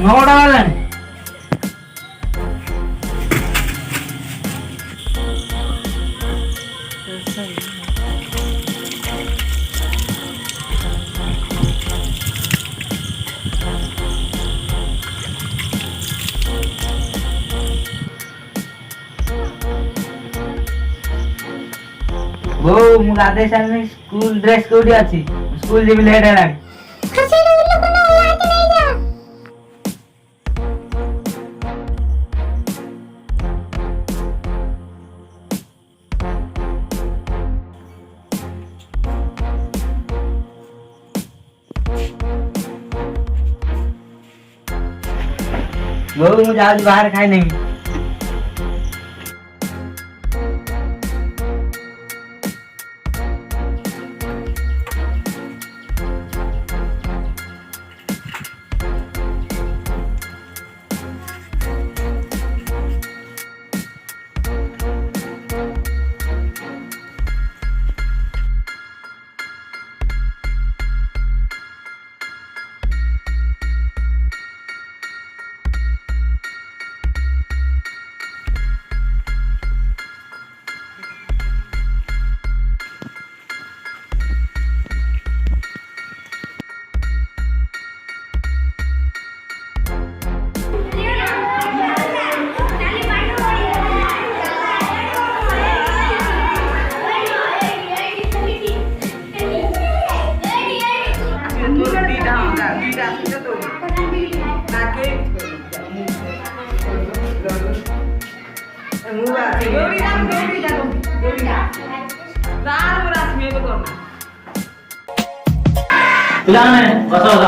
नौटा वाला वो मु गाधे साल स्कूल ड्रेस कोडी अछि स्कूल जेबी लेट हेलानी खसेड़ा उल्लो कोना आके नहीं जा वो मु आज बाहर खाई नहीं पिलाने बस बस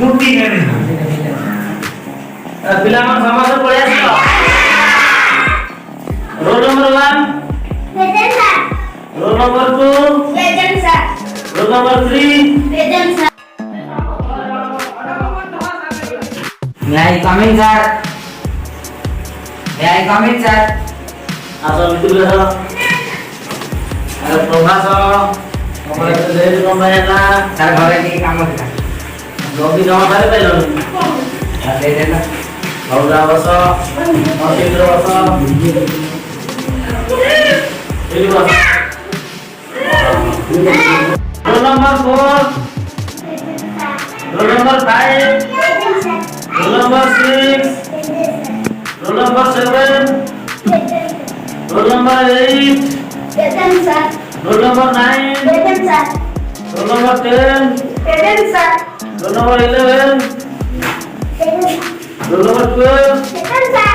मुट्ठी करे पिलाने समाज पड़े roll number 1 present sir roll number 2 present sir roll number 3 present sir May I come in, sir? May I come in, sir? Asal itu dulu. Ada profesor. Mau dari rumahnya, cara orang ini kamu kita. Logi nama saya belum. Ada ini lah. Kau dah bosok. Kau tidur bosok. Ini bosok. Roll number 4. Roll number 5. Roll number 6, roll number 7, roll number 8, present sir roll number 9, present sir roll number 10, present sir roll number 11, roll number 12, present sir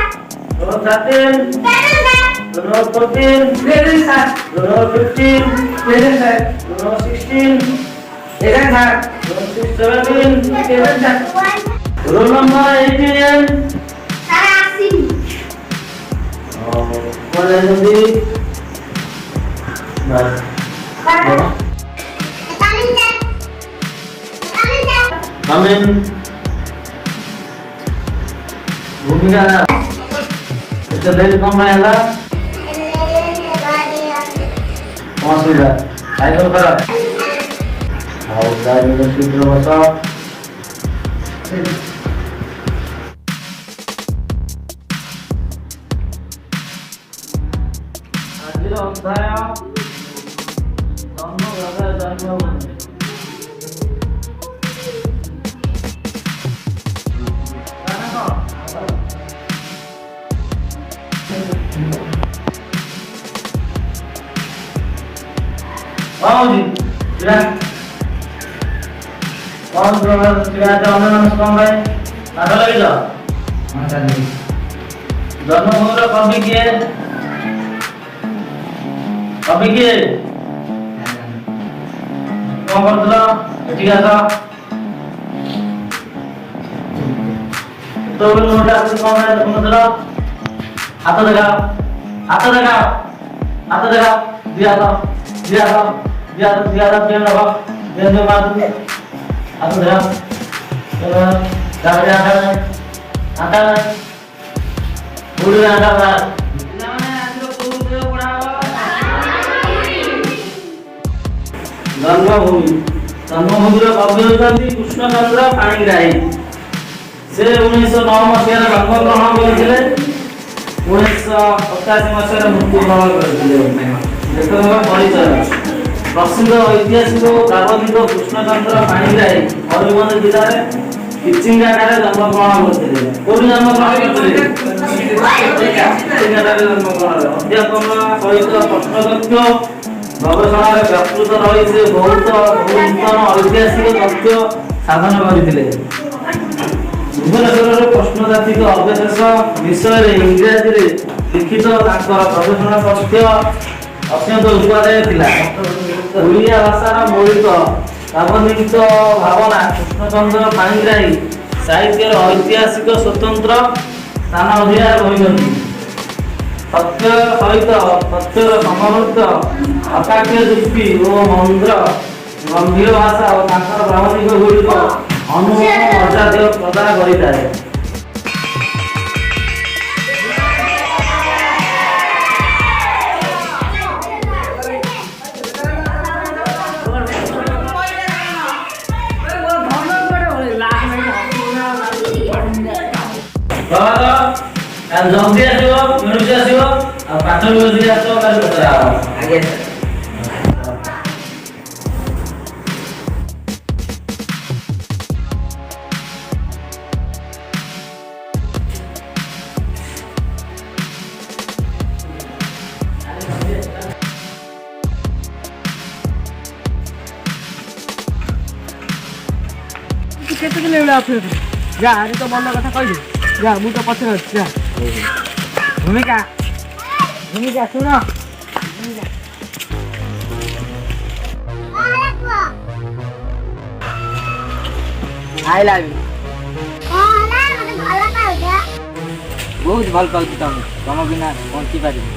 roll number 13, present sir roll number 14, present sir roll number 15, present sir roll number 16, present sir roll number 17, present sir roll number 18. Sir Asim Mana nanti? Bas. Sir coming sir coming sir Come in. भूमिका itu dari kamu ya Mas sudah ayo kerja mau dari itu masuk Adil saya kamu berada di mana जी कौन कौन भाई आधा लगे जा जन्मभूमि कभी किए कौन करता ठीक है तो नोटा कौन है मतलब हाथ देखा दिया पेन लगा पेन दे मार दे हाथ देखा आता बुढ़ी आता ଜନ୍ମଭୂମିର କବି ହେଉଛନ୍ତି କୃଷ୍ଣଚନ୍ଦ୍ର ପାଣିଗ୍ରାହୀ। ସେ 1909 ମସିହାରେ ଜନ୍ମଗ୍ରହଣ କରିଥିଲେ, 1987 ମସିହାରେ ମୃତ୍ୟୁବରଣ କରିଥିଲେ। ଲେଖକଙ୍କ ପରିଚୟ। ପ୍ରସିଦ୍ଧ ଐତିହାସିକ ଓ ପ୍ରାବନ୍ଧିକ କୃଷ୍ଣଚନ୍ଦ୍ର ପାଣିଗ୍ରାହୀ ମୟୂରଭଞ୍ଜ ଜିଲ୍ଲାରେ କିଚିଙ୍ଗାଠାରେ ଜନ୍ମଗ୍ରହଣ କରିଥିଲେ। କୋଉଠି ଜନ୍ମଗ୍ରହଣ କରିଥିଲେ? କିଚିଙ୍ଗାଠାରେ ଜନ୍ମଗ୍ରହଣ। ଅଧ୍ୟାପନ ସହିତ ପ୍ରଶ୍ନତଥ୍ୟ ଗବେଷଣାରେ ବ୍ୟାପୃତ ରହି ସେ ବହୁତ ନୂତନ ଐତିହାସିକ ତଥ୍ୟ ସାଧନ କରିଥିଲେ। ଭୁବନେଶ୍ୱରର ପ୍ରଶ୍ନତାତ୍ତ୍ୱିକ ଅବଶେଷ ବିଷୟରେ ଇଂରାଜୀରେ ଲିଖିତ ତାଙ୍କର ଗବେଷଣା ତଥ୍ୟ ଅତ୍ୟନ୍ତ ଉପାଦେୟ ଥିଲା। ଓଡ଼ିଆ ଭାଷାର ମୌଳିକ ପ୍ରାବନ୍ଧିକ ଭାବନା କୃଷ୍ଣଚନ୍ଦ୍ର ପାଣିଗ୍ରାହୀ ସାହିତ୍ୟର ଐତିହାସିକ ସ୍ୱତନ୍ତ୍ର ସ୍ଥାନ ଅଧିକାର କରିଛନ୍ତି। ସତ୍ୟ ସହିତ ତଥ୍ୟର ସମନ୍ୱିତ ଅକାଟ୍ୟ ଯୁକ୍ତି ଓ ମନ୍ତ୍ର ଗମ୍ଭୀର ଭାଷା ଓ ତାଙ୍କର ପ୍ରାବନ୍ଧିକ ଗୁଡ଼ିକ ଅନୁଭବ ଅଜାଦ୍ୟ ପ୍ରଦାନ କରିଥାଏ। ଜଲ୍ଦି ଆସିବ, ମିଳୁଛି ଆସିବ, ଆଉ ପାଠ ବି ବସିକି ଆସିବ, କାଲି ପଚରା ହବ। ଆଜ୍ଞା ସାର୍। କେତେ ଦିନ ଏଇଭଳିଆ ଅଛୁ? ଯା ଆଜି ତ ଭଲ କଥା କହିଲୁ। ଯା ମୁଁ ତ ପଛରେ ଅଛି। ଯା ଭୂମିକା ଭୂମିକା ଶୁଣ। I love you. ବହୁତ ଭଲ ପାଉଛି ତମକୁ। ତମ ବିନା ବଞ୍ଚି ପାରିବି।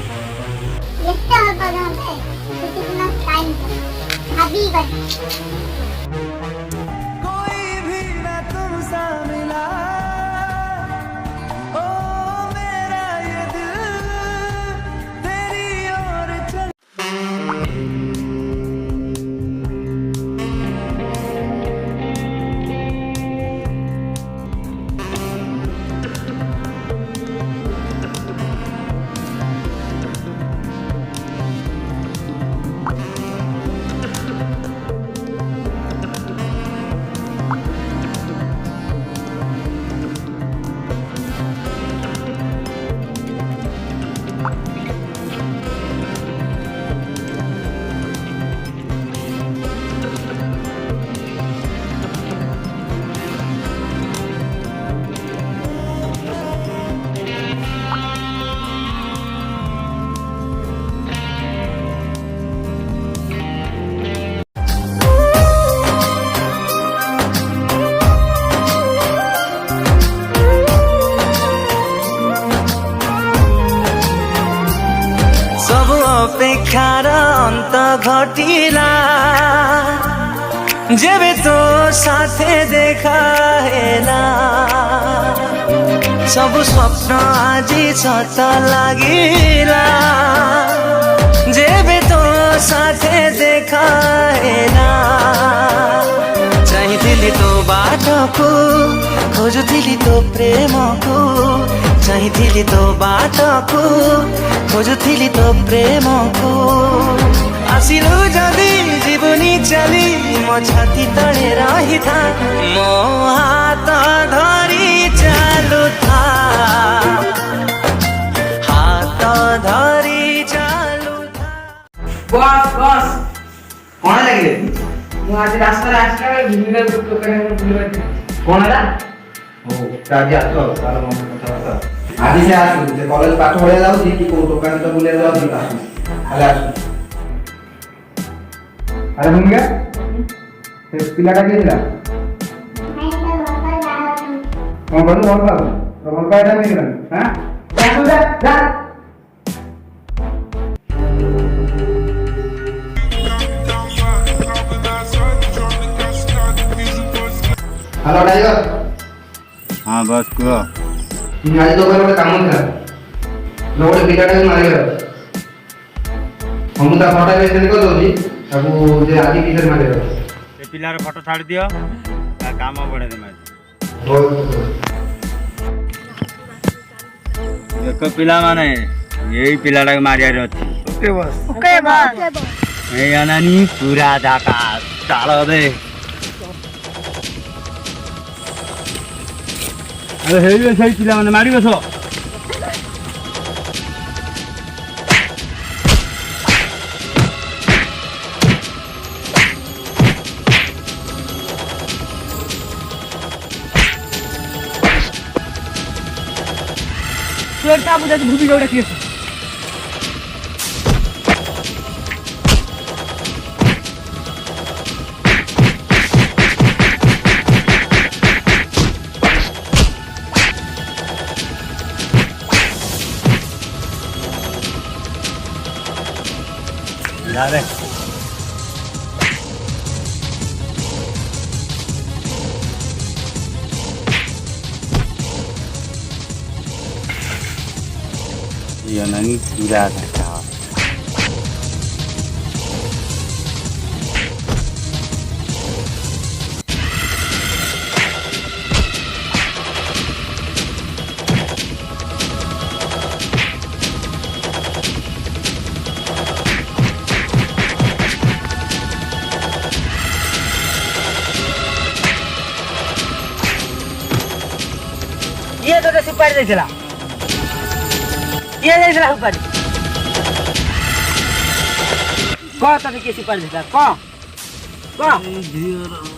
ଅପେକ୍ଷାର ଅନ୍ତ ଘଟିଲା ଯେବେ ତୋ ସାଥେ ଦେଖା ହେଲା ସବୁ ସ୍ୱପ୍ନ ଆଜି ସତ ଲାଗିଲା ଯେବେ ତୋ ସାଥେ ଦେଖା ହେଲା ଚାହିଁଥିଲି ତୋ ବାଟକୁ ଖୋଜୁଥିଲି ତୋ ପ୍ରେମକୁ ଚାହିଁଥିଲି ତୋ ବାଟକୁ ଖୋଜୁଥିଲି ତୋ ପ୍ରେମକୁ ଆସିଲୁ ଯଦି ଯିବୁନି ଚାଲି ମୋ ଛାତି ତଳେ ରହିଥା ମୋ ହାତ ଧରି ଚାଲୁଥା ହାତ ଧରି ଚାଲୁଥା। ବସ୍ ବସ୍ କଣ ଲାଗିଲେ? ମୁଁ ଆଜି ରାସ୍ତାରେ ଆସିଲା ବେଳେ ଭୂମିକା ଦୋକାନରେ ବୁଲିବାକୁ କଣ ହେଲା? ହଉ ଆଜି ଆସ ତାର ମନ କଥାବାର୍ତ୍ତା ଆଜି ସେ ଆସୁ ସେ କଲେଜ ପାଠ ପଢିବା ଯାଉଛି କି କୋଉ ଦୋକାନ ତ ବୁଲିବାକୁ ଯାଉଛି ଆସୁ ହେଲେ ଆସୁ। ଆରେ ଭୂମିକା ସେ ପିଲାଟା କିଏ ଥିଲା? କଣ କହିଲୁ? ଭଲ ପାଉ ଭଲ ପାଇଟା ମିଳିଗଲାଣି। ହାଁ ଯା ଯା ହ୍ୟାଲୋ ଡ୍ରାଇଭର। हाँ बस कुह ଆଜି ଦୋକାନ ଗୋଟେ କାମ ଥିଲା ଗୋଟେ ପିଲାଟାକୁ ମାରିବାର ହଁ ମୁଁ ତା ଫଟୋ ବି ସେଣ୍ଡ କରିଦେଉଛି ତାକୁ ଯେ ଆଜି କିସରେ ମାରିବାର ଅଛି? ସେ ପିଲାର ଫଟୋ ଛାଡ଼ି ଦିଅ ତା କାମ ବଢ଼େଇ ଦେମା ଦେଖ ପିଲାମାନେ ଏଇ ପିଲାଟାକୁ ମାରିବାର ଅଛି ओके बॉस ଏଇ ଅନାନି ପୁରା ଜାକା ଚାଳ ଦେ ଆରେ ହେଇବେ ସେଇ ପିଲାମାନେ ମାରି ବସ तू एक काम मुझे भूमि जोड़ा किए जा रे ये अनानी पूरा जाका ये तो सुपारी देथिला ये देथिला सुपारी को तने के सुपारी देथिला को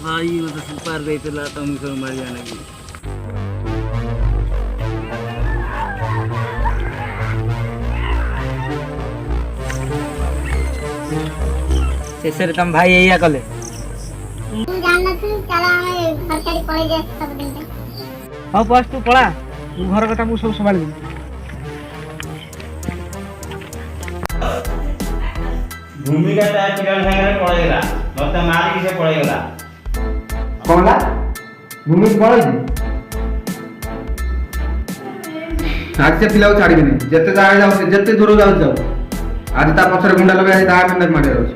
भाई वो तो सुपार देइतला त मुसर मारिया लगी शेषरे तुम भाई एया कले तू जानना तू चला हमें सरकारी कॉलेज सब दिन हां बस तू पळा तू घर कथा मु सब संभाल दे भूमिका ता पिला संगे पळेला मते मारी के पळेला କଣ ହେଲା ଭୂମି ପଳେଇଛି ଆଜି ସେ ପିଲାକୁ ଛାଡ଼ିବିନି ଯେତେ ଜାଗା ଯାଉ ସେ ଯେତେ ଦୂର ଯାଉଛି ଯାଉ ଆଜି ତା ପଛରେ ଗୁଣ୍ଡା ଲଗାଇ ଆଜି ତା ମେଣ୍ଡା ମାରିବାର ଅଛି